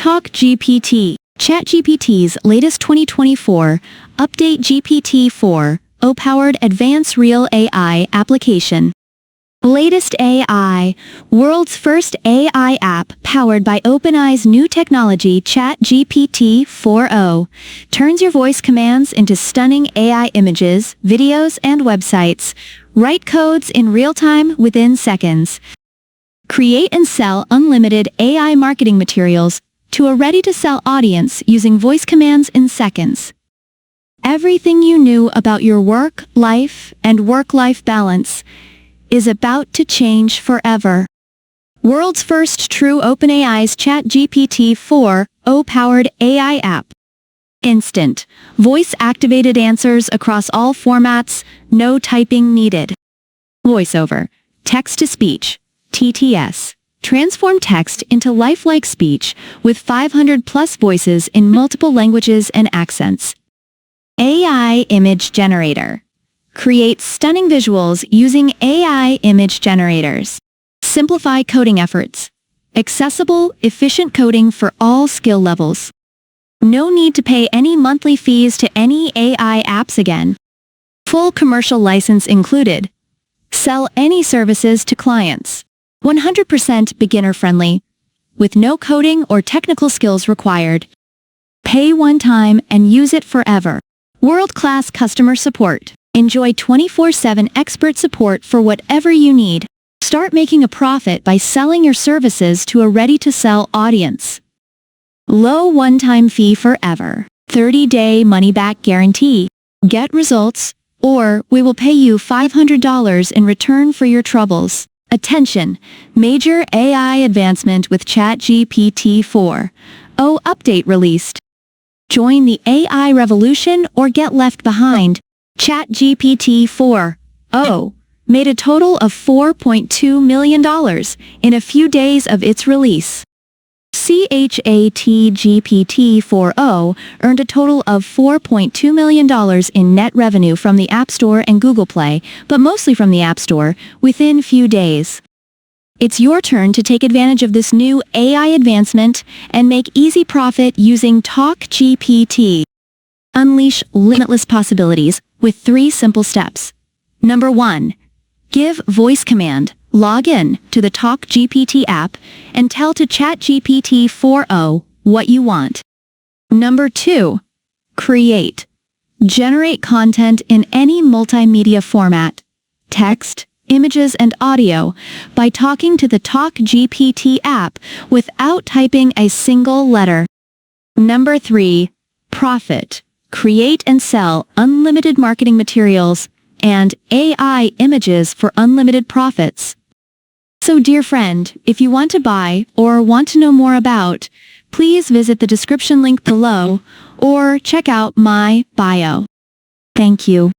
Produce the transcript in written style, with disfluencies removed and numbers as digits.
TalkGPT. ChatGPT's latest 2024 Update GPT 4.o powered advanced real AI application. Latest AI, world's first AI app powered by OpenAi's new technology ChatGPT 4.o, turns your voice commands into stunning AI images, videos, and websites. Write codes in real time within seconds. Create and sell unlimited AI marketing materials to a ready-to-sell audience using voice commands in seconds. Everything you knew about your work, life, and work-life balance is about to change forever. World's first true OpenAi's ChatGPT 4.o powered AI app. Instant, voice-activated answers across all formats, no typing needed. VoiceOver, text-to-speech, TTS. Transform text into lifelike speech with 500+ voices in multiple languages and accents. AI Image Generator. Create stunning visuals using AI image generators. Simplify coding efforts. Accessible, efficient coding for all skill levels. No need to pay any monthly fees to any AI apps again. Full commercial license included. Sell any services to clients. 100% beginner-friendly, with no coding or technical skills required. Pay one time and use it forever. World-class customer support. Enjoy 24/7 expert support for whatever you need. Start making a profit by selling your services to a ready-to-sell audience. Low one-time fee forever. 30-day money-back guarantee. Get results, or we will pay you $500 in return for your troubles. Attention! Major AI advancement with ChatGPT 4.o update released. Join the AI revolution or get left behind. ChatGPT 4.o made a total of $4.2 million in a few days of its release. ChatGPT 4.o earned a total of $4.2 million in net revenue from the App Store and Google Play, but mostly from the App Store, within few days. It's your turn to take advantage of this new AI advancement and make easy profit using TalkGPT. Unleash limitless possibilities with 3 simple steps. Number 1. Give voice command. Log in to the TalkGPT app and tell to ChatGPT 4.o what you want. Number 2. Create. Generate content in any multimedia format, text, images, and audio by talking to the TalkGPT app without typing a single letter. Number 3. Profit. Create and sell unlimited marketing materials and AI images for unlimited profits. So dear friend, if you want to buy or want to know more about, please visit the description link below or check out my bio. Thank you.